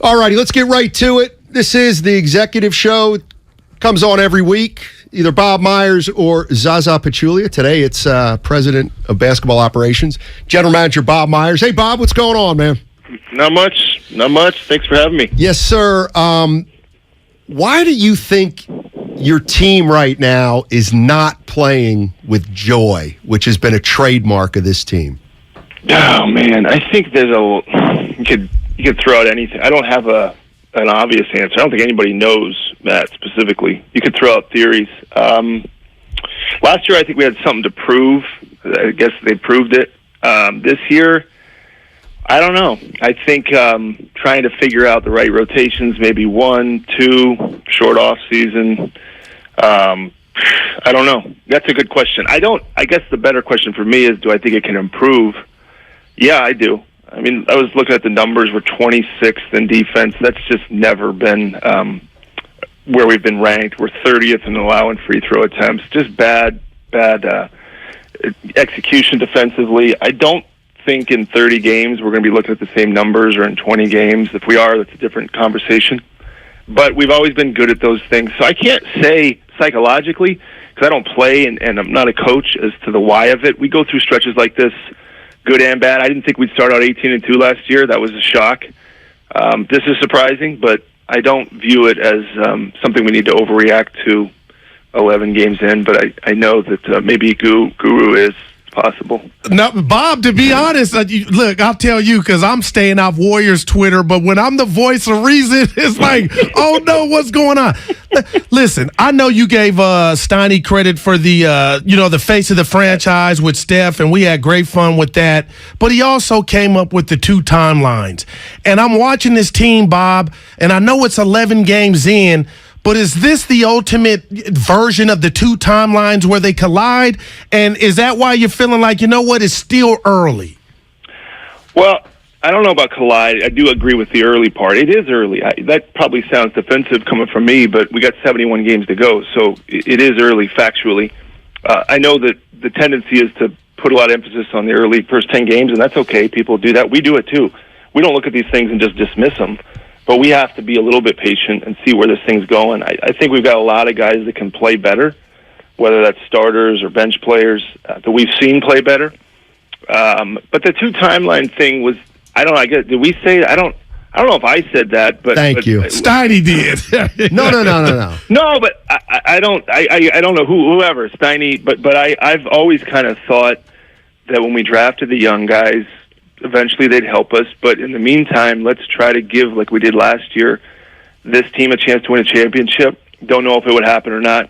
All righty, let's get right to it. This is the Executive Show. It comes on every week, either Bob Myers or Zaza Pachulia. Today it's President of Basketball Operations, General Manager Bob Myers. Hey, Bob, what's going on, man? Not much. Thanks for having me. Yes, sir. Why do you think your team right now is not playing with joy, which has been a trademark of this team? Oh, man, I think there's you could throw out anything. I don't have an obvious answer. I don't think anybody knows that specifically. You could throw out theories. Last year, I think we had something to prove. I guess they proved it. This year, I don't know. I think trying to figure out the right rotations, maybe 1, 2, short off season. I don't know. That's a good question. I guess the better question for me is, do I think it can improve? Yeah, I do. I mean, I was looking at the numbers. We're 26th in defense. That's just never been where we've been ranked. We're 30th in allowing free throw attempts. Just bad execution defensively. I don't think in 30 games we're going to be looking at the same numbers, or in 20 games. If we are, that's a different conversation. But we've always been good at those things. So I can't say psychologically, because I don't play and I'm not a coach, as to the why of it. We go through stretches like this, good and bad. I didn't think we'd start out 18-2 last year. That was a shock. This is surprising, but I don't view it as something we need to overreact to 11 games in. But I know that maybe Guru is possible. Now, Bob, to be honest, look, I'll tell you, because I'm staying off Warriors Twitter, but when I'm the voice of reason, it's like, oh no, what's going on? Listen, I know you gave Steiny credit for the face of the franchise with Steph, and we had great fun with that, but he also came up with the 2 timelines. And I'm watching this team, Bob, and I know it's 11 games in, but is this the ultimate version of the 2 timelines where they collide? And is that why you're feeling like, you know what, it's still early? Well, I don't know about collide. I do agree with the early part. It is early. That probably sounds defensive coming from me, but we got 71 games to go, so it is early factually. I know that the tendency is to put a lot of emphasis on the early first 10 games, and that's okay. People do that. We do it too. We don't look at these things and just dismiss them. But we have to be a little bit patient and see where this thing's going. I think we've got a lot of guys that can play better, whether that's starters or bench players that we've seen play better. But the 2 timeline thing was, I don't know. Did we say? I don't know if I said that. But Thank you. Steiny did. No. No, but I don't know whoever Steiny. But I've always kind of thought that when we drafted the young guys, eventually they'd help us, but in the meantime, let's try to give, like we did last year, this team a chance to win a championship. Don't know if it would happen or not.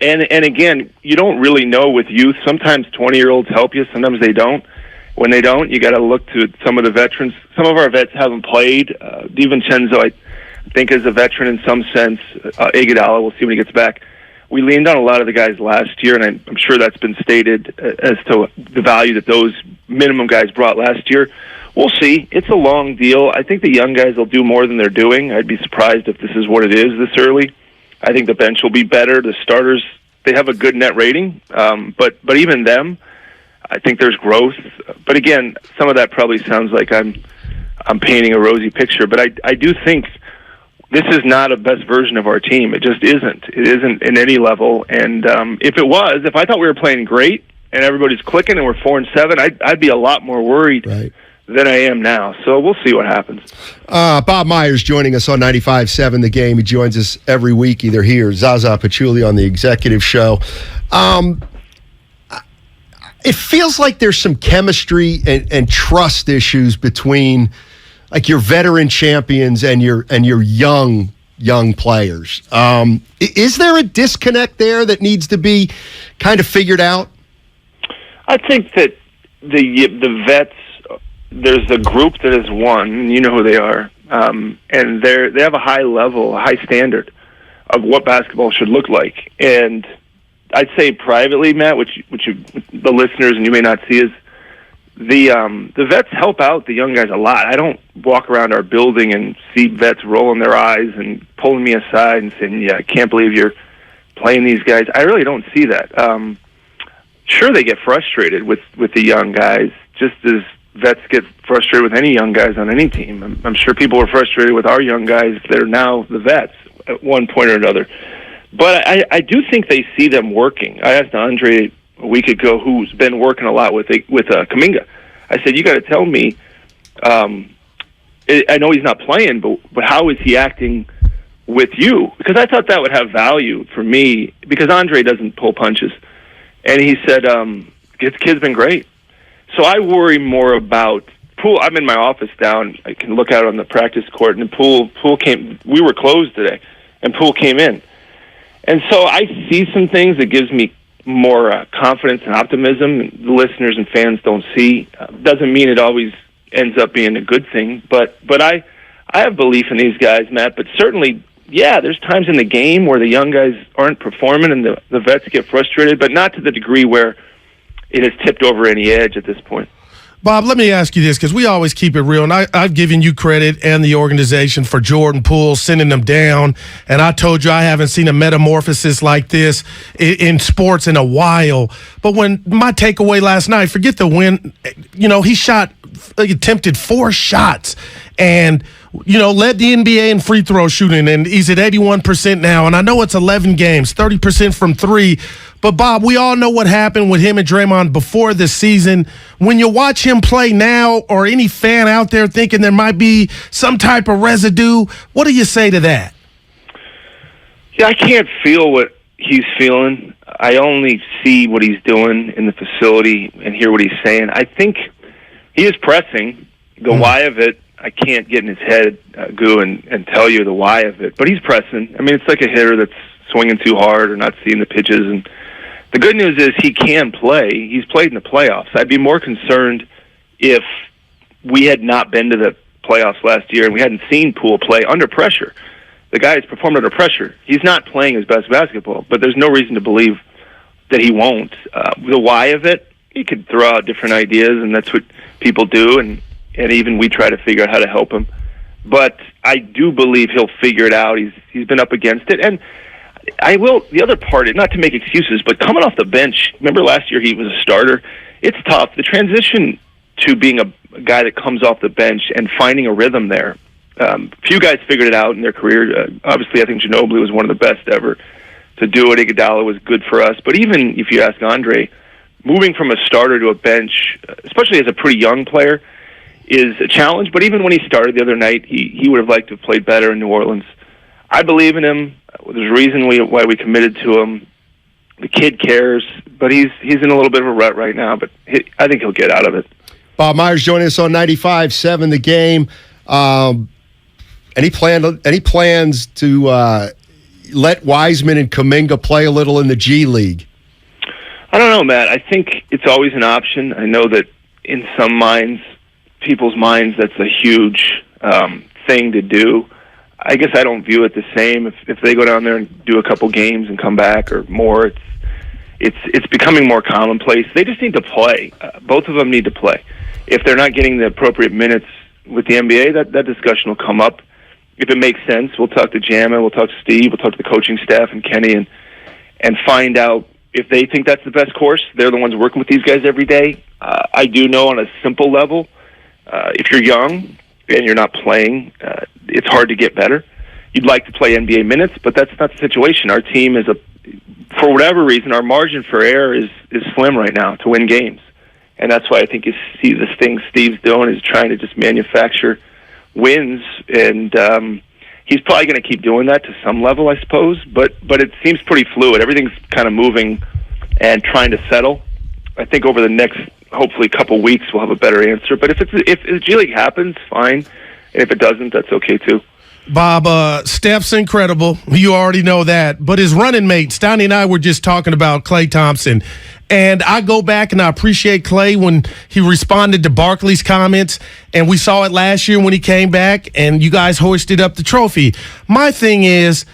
And again, you don't really know with youth. Sometimes 20-year-olds help you, sometimes they don't. When they don't, you got to look to some of the veterans. Some of our vets haven't played. DiVincenzo, I think, is a veteran in some sense. Iguodala, we'll see when he gets back. We leaned on a lot of the guys last year, and I'm sure that's been stated as to the value that those minimum guys brought last year. We'll see. It's a long deal. I think the young guys will do more than they're doing. I'd be surprised if this is what it is this early. I think the bench will be better. The starters, they have a good net rating, but even them, I think there's growth. But again, some of that probably sounds like I'm painting a rosy picture, but I do think this is not a best version of our team. It just isn't. It isn't in any level. And if it was, if I thought we were playing great and everybody's clicking and we're 4-7, I'd be a lot more worried than I am now. So we'll see what happens. Bob Myers joining us on 95.7 The Game. He joins us every week, either here, Zaza Pachulia on the Executive Show. It feels like there's some chemistry and trust issues between, like, your veteran champions and your young players. Is there a disconnect there that needs to be kind of figured out? I think that the vets, there's a group that has won, and you know who they are, and they have a high level, a high standard of what basketball should look like. And I'd say privately, Matt, which the listeners and you may not see, is the vets help out the young guys a lot. I don't walk around our building and see vets rolling their eyes and pulling me aside and saying, "Yeah, I can't believe you're playing these guys." I really don't see that. Sure, they get frustrated with the young guys, just as vets get frustrated with any young guys on any team. I'm sure people were frustrated with our young guys that are now the vets at one point or another. But I do think they see them working. I asked Andre a week ago, who's been working a lot with Kuminga. I said, you got to tell me, I know he's not playing, but how is he acting with you? Because I thought that would have value for me, because Andre doesn't pull punches. And he said, his kid's been great. So I worry more about Poole. I'm in my office down. I can look out on the practice court, and Poole came. We were closed today, and Poole came in. And so I see some things that gives me more confidence and optimism. The listeners and fans don't see. Doesn't mean it always ends up being a good thing, but I have belief in these guys, Matt. But certainly, yeah, there's times in the game where the young guys aren't performing and the vets get frustrated, but not to the degree where it has tipped over any edge at this point. Bob, let me ask you this, because we always keep it real, and I've given you credit and the organization for Jordan Poole sending them down, and I told you I haven't seen a metamorphosis like this in sports in a while. But when my takeaway last night, forget the win, he attempted 4 shots and, led the NBA in free throw shooting, and he's at 81% now. And I know it's 11 games, 30% from 3. But, Bob, we all know what happened with him and Draymond before the season. When you watch him play now, or any fan out there thinking there might be some type of residue, what do you say to that? Yeah, I can't feel what he's feeling. I only see what he's doing in the facility and hear what he's saying. I think he is pressing. The why of it, I can't get in his head, Goo, and tell you the why of it. But he's pressing. I mean, it's like a hitter that's swinging too hard or not seeing the pitches. And the good news is he can play. He's played in the playoffs. I'd be more concerned if we had not been to the playoffs last year and we hadn't seen Poole play under pressure. The guy has performed under pressure. He's not playing his best basketball, but there's no reason to believe that he won't. The why of it, he could throw out different ideas, and that's what people do, and even we try to figure out how to help him. But I do believe he'll figure it out. He's been up against it. And I will, the other part, not to make excuses, but coming off the bench, remember last year he was a starter? It's tough. The transition to being a guy that comes off the bench and finding a rhythm there. Few guys figured it out in their career. Obviously, I think Ginobili was one of the best ever to do it. Iguodala was good for us. But even if you ask Andre, moving from a starter to a bench, especially as a pretty young player, is a challenge. But even when he started the other night, he would have liked to have played better in New Orleans. I believe in him. There's a reason why we committed to him. The kid cares, but he's in a little bit of a rut right now, but I think he'll get out of it. Bob Myers joining us on 95.7 The Game. Any plans to let Wiseman and Kuminga play a little in the G League? I don't know, Matt. I think it's always an option. I know that in some people's minds, that's a huge thing to do. I guess I don't view it the same. If they go down there and do a couple games and come back or more, it's becoming more commonplace. They just need to play. Both of them need to play. If they're not getting the appropriate minutes with the NBA, that discussion will come up. If it makes sense, we'll talk to Jamma, we'll talk to Steve, we'll talk to the coaching staff and Kenny and find out if they think that's the best course. They're the ones working with these guys every day. I do know on a simple level, if you're young and you're not playing, it's hard to get better. You'd like to play NBA minutes, but that's not the situation. Our team is for whatever reason, our margin for error is slim right now to win games. And that's why I think you see this thing Steve's doing is trying to just manufacture wins. And he's probably going to keep doing that to some level, I suppose. But it seems pretty fluid. Everything's kind of moving and trying to settle. I think over the next, hopefully, couple weeks, we'll have a better answer. But if the G League happens, fine. And if it doesn't, that's okay too. Bob, Steph's incredible. You already know that. But his running mate, Steiny and I were just talking about Klay Thompson. And I go back and I appreciate Klay when he responded to Barkley's comments. And we saw it last year when he came back and you guys hoisted up the trophy. My thing is,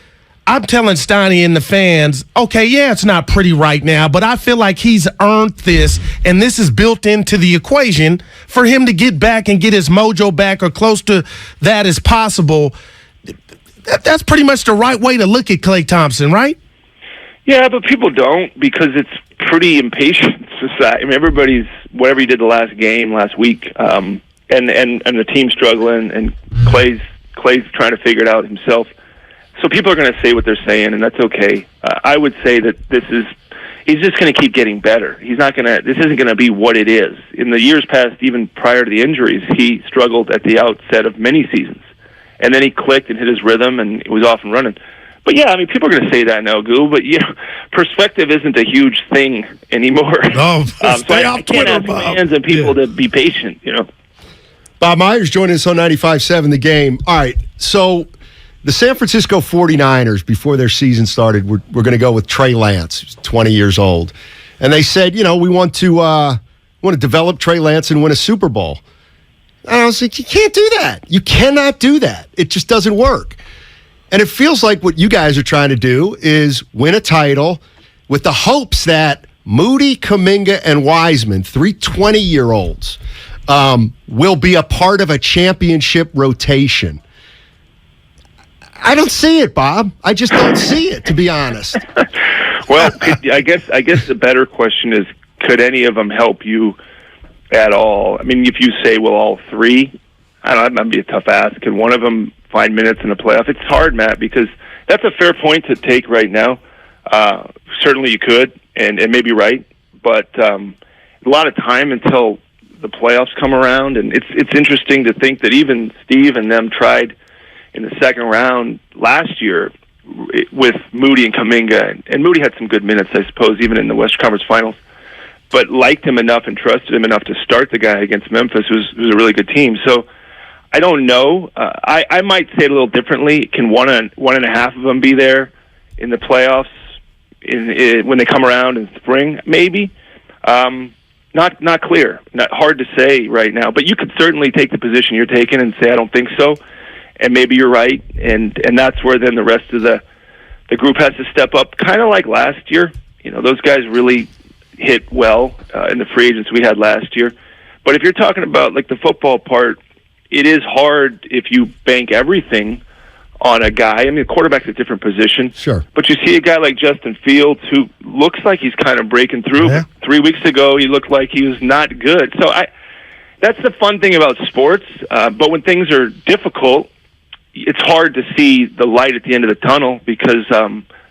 I'm telling Steiny and the fans, okay, yeah, it's not pretty right now, but I feel like he's earned this, and this is built into the equation for him to get back and get his mojo back or close to that as possible. That's pretty much the right way to look at Klay Thompson, right? Yeah, but people don't, because it's pretty impatient. society. I mean, everybody's whatever he did the last game last week, and the team's struggling, and Clay's trying to figure it out himself. So people are going to say what they're saying, and that's okay. I would say that he's just going to keep getting better. He's not going to. This isn't going to be what it is. In the years past, even prior to the injuries, he struggled at the outset of many seasons, and then he clicked and hit his rhythm, and it was off and running. But yeah, I mean, people are going to say that now, Goo. But perspective isn't a huge thing anymore. Oh, stay off I can't Twitter, ask Bob. fans and people to be patient. Bob Myers joining us on 95.7 The Game. All right, so the San Francisco 49ers, before their season started, we're going to go with Trey Lance, who's 20 years old. And they said, we want to develop Trey Lance and win a Super Bowl. And I was like, you can't do that. You cannot do that. It just doesn't work. And it feels like what you guys are trying to do is win a title with the hopes that Moody, Kuminga, and Wiseman, 3 20-year-olds, will be a part of a championship rotation. I don't see it, Bob. I just don't see it, to be honest. Well, I guess the better question is, could any of them help you at all? I mean, if you say, well, all three, I don't know, that might be a tough ask. Can one of them find minutes in the playoff? It's hard, Matt, because that's a fair point to take right now. Certainly you could, and maybe right, but a lot of time until the playoffs come around, and it's interesting to think that even Steve and them tried in the second round last year with Moody and Kuminga, and Moody had some good minutes, I suppose, even in the Western Conference Finals, but liked him enough and trusted him enough to start the guy against Memphis, who's a really good team. So I don't know. I might say it a little differently. Can one and a half of them be there in the playoffs when they come around in spring? Maybe. Not clear. Hard to say right now. But you could certainly take the position you're taking and say, I don't think so. And maybe you're right. And that's where then the rest of the group has to step up, kind of like last year. Those guys really hit well in the free agents we had last year. But if you're talking about like the football part, it is hard if you bank everything on a guy. I mean, the quarterback's a different position. Sure. But you see a guy like Justin Fields who looks like he's kind of breaking through. Yeah. 3 weeks ago, he looked like he was not good. So that's the fun thing about sports. But when things are difficult, it's hard to see the light at the end of the tunnel because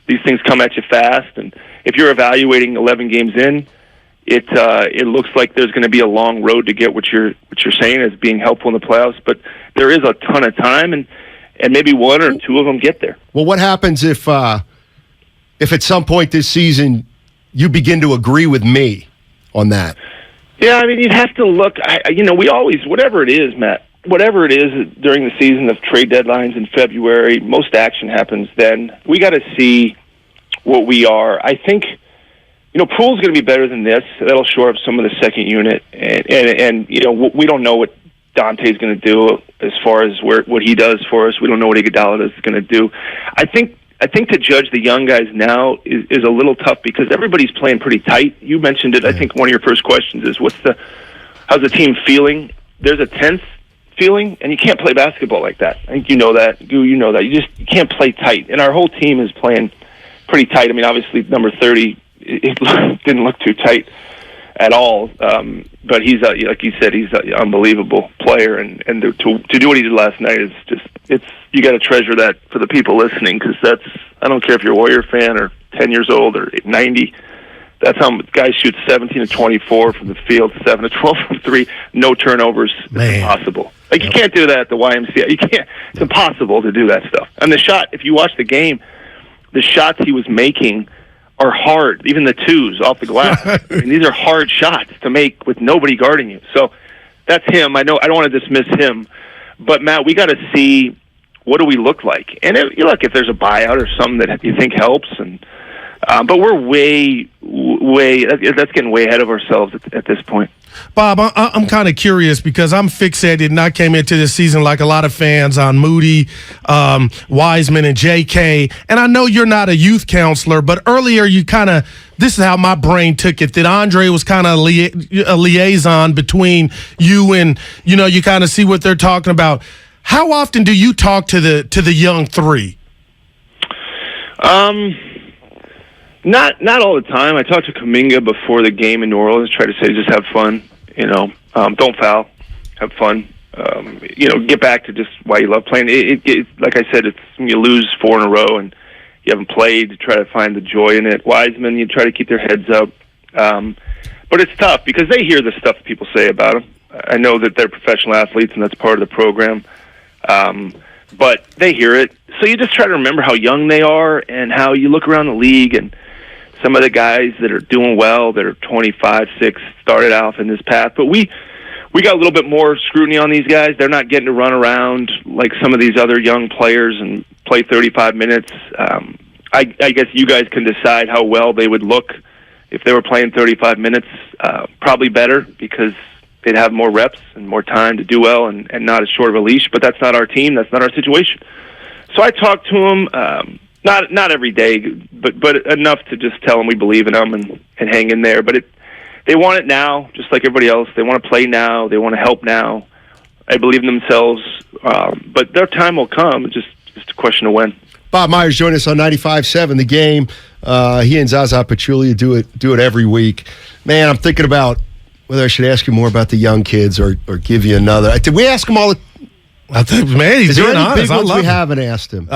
these things come at you fast. And if you're evaluating 11 games in, it looks like there's going to be a long road to get what you're saying as being helpful in the playoffs. But there is a ton of time, and maybe one or two of them get there. Well, what happens if at some point this season you begin to agree with me on that? Yeah, I mean, you'd have to look. We always, whatever it is, Matt, whatever it is during the season of trade deadlines in February, most action happens then. We got to see what we are. I think, Poole's going to be better than this. That'll shore up some of the second unit. And we don't know what Dante's going to do as far as what he does for us. We don't know what Iguodala is going to do. I think to judge the young guys now is a little tough because everybody's playing pretty tight. You mentioned it. I think one of your first questions is how's the team feeling? There's a tense feeling, and you can't play basketball like that. I think you know that. Goo, you know that. You can't play tight. And our whole team is playing pretty tight. I mean, obviously, number 30, it didn't look too tight at all. But he's, like you said, he's an unbelievable player. And to do what he did last night is just, you got to treasure that for the people listening because I don't care if you're a Warrior fan or 10 years old or 90. That's how guys shoot 17 to 24 from the field, 7 to 12 from 3, no turnovers. Man. It's impossible. Like, you can't do that at the YMCA. You can't. It's impossible to do that stuff. And the shot, if you watch the game, the shots he was making are hard, even the twos off the glass. I mean, these are hard shots to make with nobody guarding you. So that's him. I know I don't want to dismiss him. But, Matt, we got to see what do we look like. And if there's a buyout or something that you think helps, but we're way that's getting way ahead of ourselves at this point. Bob, I'm kind of curious because I'm fixated, and I came into this season like a lot of fans on Moody, Wiseman, and J.K., and I know you're not a youth counselor, but earlier this is how my brain took it, that Andre was kind of a liaison between you and, you kind of see what they're talking about. How often do you talk to the young three? Not all the time. I talked to Kuminga before the game in New Orleans. Try to say, just have fun. Don't foul. Have fun. Get back to just why you love playing. It like I said, it's you lose 4 in a row and you haven't played. To try to find the joy in it. Wiseman, you try to keep their heads up. But it's tough because they hear the stuff people say about them. I know that they're professional athletes and that's part of the program. But they hear it. So you just try to remember how young they are and how you look around the league and some of the guys that are doing well, that are 25, 6, started off in this path. But we got a little bit more scrutiny on these guys. They're not getting to run around like some of these other young players and play 35 minutes. I guess you guys can decide how well they would look if they were playing 35 minutes. Probably better because they'd have more reps and more time to do well and not as short of a leash. But that's not our team. That's not our situation. So I talked to them, not every day, but enough to just tell them we believe in them and hang in there. But they want it now, just like everybody else. They want to play now. They want to help now. I believe in themselves. But their time will come. It's just a question of when. Bob Myers joined us on 95.7 The Game. He and Zaza Pachulia do it every week. Man, I'm thinking about whether I should ask you more about the young kids or give you another. Did we ask him all the... I think, man, he's being honest. Big ones we haven't asked him?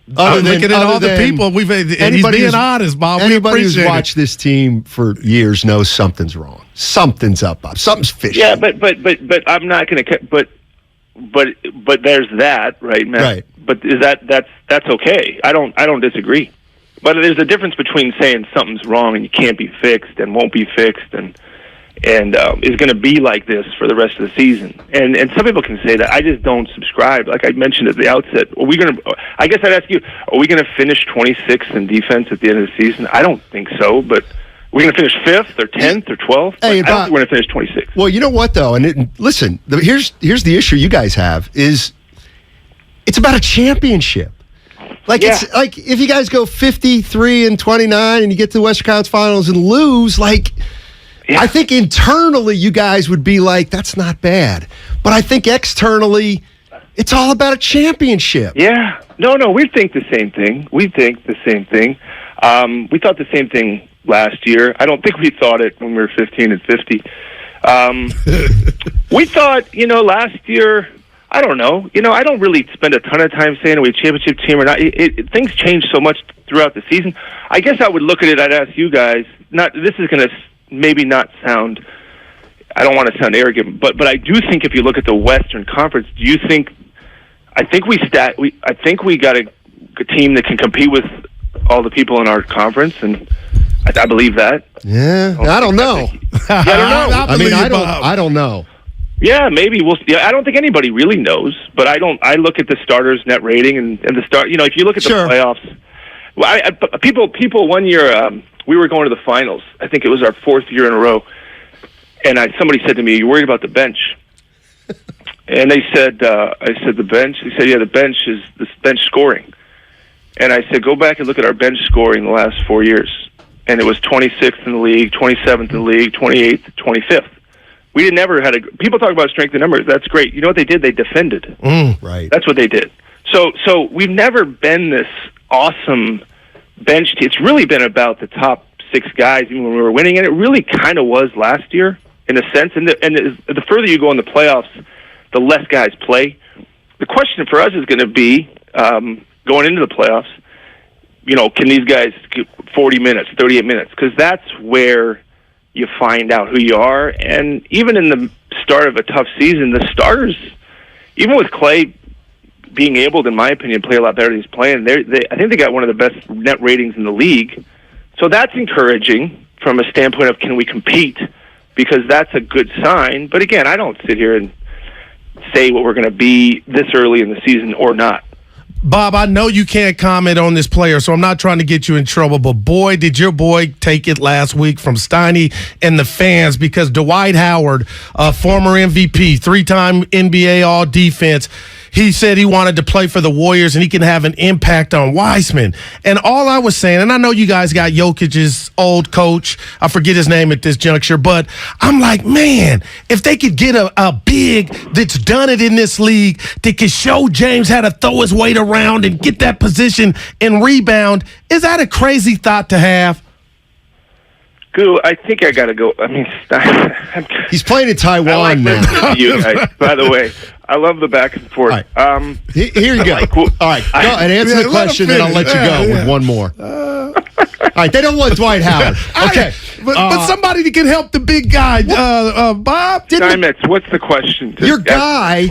Looking at all the people, and he's being honest, Bob. We Anybody who's appreciate watched this team for years knows something's wrong. Something's up, Bob. Something's fishy. Yeah, but I'm not going to. But there's that, right, Matt? Right. But is that's okay? I don't disagree. But there's a difference between saying something's wrong and you can't be fixed and won't be fixed and is going to be like this for the rest of the season. And some people can say that. I just don't subscribe. Like I mentioned at the outset, I guess I'd ask you, are we going to finish 26th in defense at the end of the season? I don't think so, but we're going to finish 5th or 10th or 12th? Hey, I don't think we're going to finish 26th. Well, you know what, though? Listen, here's the issue you guys have is it's about a championship. It's like if you guys go 53-29 and you get to the Western Conference Finals and lose, I think internally you guys would be like, that's not bad. But I think externally, it's all about a championship. Yeah. No, we think the same thing. We thought the same thing last year. I don't think we thought it when we were 15-50. We thought, last year, I don't know. I don't really spend a ton of time saying are we a championship team or not. Things change so much throughout the season. I guess I would look at it, I'd ask you guys, this is going to maybe not sound, I don't want to sound arrogant, but I do think if you look at the Western Conference, I think we got a team that can compete with all the people in our conference, and I believe that. Yeah, I don't know. I don't know. I don't know. Yeah, maybe we'll. Yeah, I don't think anybody really knows, but I look at the starters' net rating and the start. If you look at the playoffs, people 1 year we were going to the finals. I think it was our 4th year in a row, and somebody said to me, "You worried about the bench?" And they said, "I said the bench." He said, "Yeah, the bench is the bench scoring." And I said, "Go back and look at our bench scoring the last 4 years, and it was 26th in the league, 27th in the league, 28th, 25th." We never had people talk about strength in numbers. That's great. You know what they did? They defended. Right. That's what they did. So we've never been this awesome bench team. It's really been about the top 6 guys even when we were winning, and it really kind of was last year in a sense. And the further you go in the playoffs, the less guys play. The question for us is going to be going into the playoffs, can these guys get 40 minutes, 38 minutes? Because that's where you find out who you are. And even in the start of a tough season, the starters, even with Klay being able to, in my opinion, play a lot better than he's playing, I think they got one of the best net ratings in the league. So that's encouraging from a standpoint of can we compete, because that's a good sign. But again, I don't sit here and say what we're going to be this early in the season or not. Bob, I know you can't comment on this player, so I'm not trying to get you in trouble, but boy, did your boy take it last week from Steiny and the fans, because Dwight Howard, former MVP, 3-time NBA All-Defense, he said he wanted to play for the Warriors and he can have an impact on Wiseman. And all I was saying, and I know you guys got Jokic's old coach, I forget his name at this juncture, but I'm like, man, if they could get a big that's done it in this league, that could show James how to throw his weight around and get that position and rebound, is that a crazy thought to have? Guru, I think I got to go. I mean, He's playing in I like Taiwan now. listening to you guys. By the way, I love the back and forth. All right. Here you go. All right, go and answer the question, and I'll let you go with one more. All right, they don't want Dwight Howard. Okay, but somebody that can help the big guy, Bob. Steinmetz, what's the question? Your guy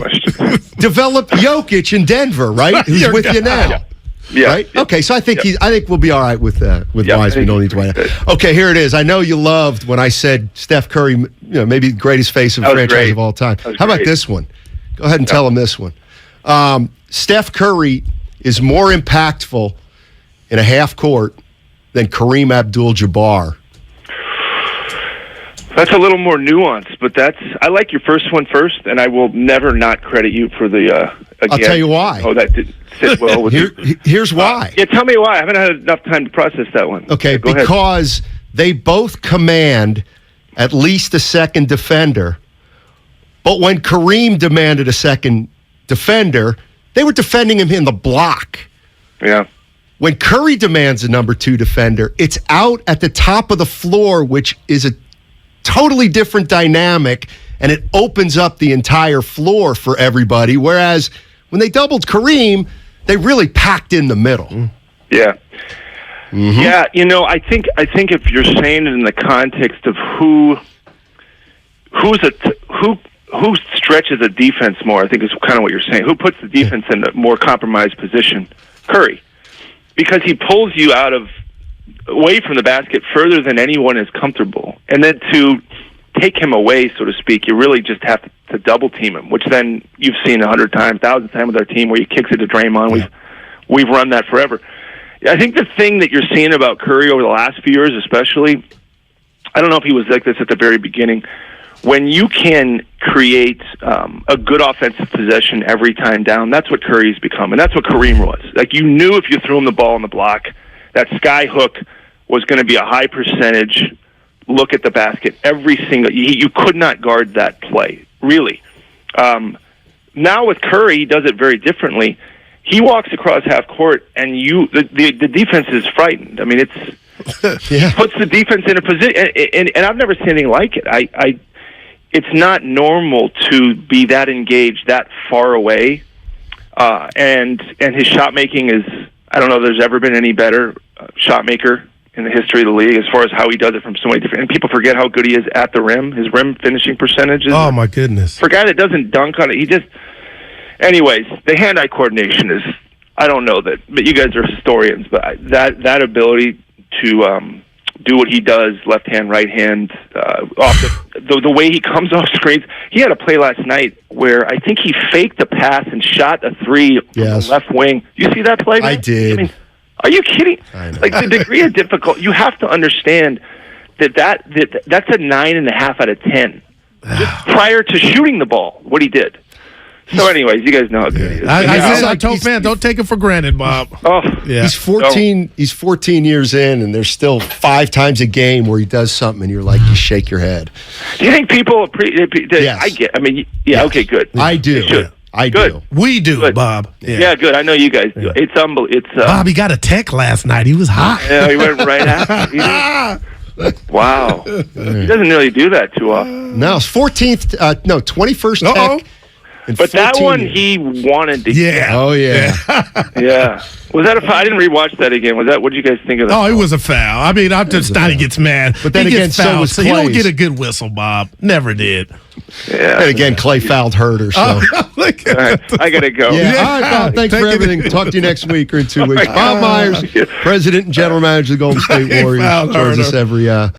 developed Jokic in Denver, right? Who's with you now? Yeah. Right? Yeah. Okay, so I think we'll be all right with Wiseman. Don't need Dwight. Okay, here it is. I know you loved when I said Steph Curry, maybe the greatest face of franchise of all time. How about this one? Go ahead and tell him this one. Steph Curry is more impactful in a half court than Kareem Abdul-Jabbar. That's a little more nuanced, but I like your first one first, and I will never not credit you for the. Again. I'll tell you why. Oh, that didn't sit well with you. Here's why. Yeah, tell me why. I haven't had enough time to process that one. Okay, Go because ahead. they both command at least a second defender, but when Kareem demanded a second defender, they were defending him in the block. Yeah. When Curry demands a number 2 defender, it's out at the top of the floor, which is a totally different dynamic, and it opens up the entire floor for everybody, whereas when they doubled Kareem, they really packed in the middle. Yeah. Mm-hmm. Yeah, I think if you're saying it in the context of who stretches a defense more, I think is kind of what you're saying. Who puts the defense in a more compromised position? Curry. Because he pulls you away from the basket further than anyone is comfortable. And then to take him away, so to speak, you really just have to double team him, which then you've seen 100 times, 1,000 times with our team where he kicks it to Draymond. Yeah. We've run that forever. I think the thing that you're seeing about Curry over the last few years especially, I don't know if he was like this at the very beginning, when you can create a good offensive possession every time down, that's what Curry's become, and that's what Kareem was. Like, you knew if you threw him the ball in the block, that sky hook was going to be a high percentage look at the basket every single. You could not guard that play, really. Now with Curry, he does it very differently. He walks across half court, and the defense is frightened. I mean, he puts the defense in a position, and I've never seen anything like it. It's not normal to be that engaged, that far away, and his shot making is. I don't know if there's ever been any better shot maker in the history of the league as far as how he does it from so many different. And people forget how good he is at the rim. His rim finishing percentage is. Oh my goodness! For a guy that doesn't dunk on it, he just. Anyways, the hand-eye coordination is. I don't know that, but you guys are historians. But that ability to do what he does, left hand, right hand, off the way he comes off screens. He had a play last night where I think he faked a pass and shot a 3 from the left wing. You see that play, man? I did. I mean, are you kidding? Like, the degree of difficult, you have to understand that's a 9.5 out of 10. Just prior to shooting the ball, what he did. So, anyways, you guys know how good he is. I told fans, don't take it for granted, Bob. Oh, yeah. He's 14. He's 14 years in, and there's still 5 times a game where he does something, and you're like, you shake your head. Do you think people Yes. I get. I mean, yeah. Okay, good. I do. I do. We do, good. Bob. Yeah, good. I know you guys do. It's unbelievable. Bob, he got a tech last night. He was hot. Yeah, he went right after. Wow. He doesn't really do that too often. No, it's 14th. 21st tech. But that one he wanted to get. Oh, yeah. Yeah. Was that a foul? I didn't rewatch that again. What did you guys think of that? Oh, it was a foul. I mean, Steiny gets mad. But then he again, gets fouled, so was so he don't Klay's. get a good whistle, Bob. Never did. Yeah. And again, Klay fouled Herter. So. All right, I got to go. Yeah. All right, Bob. Thanks for everything. Talk to you next week or in 2 weeks. Bob Myers, President and General Manager of the Golden State Warriors, joins us every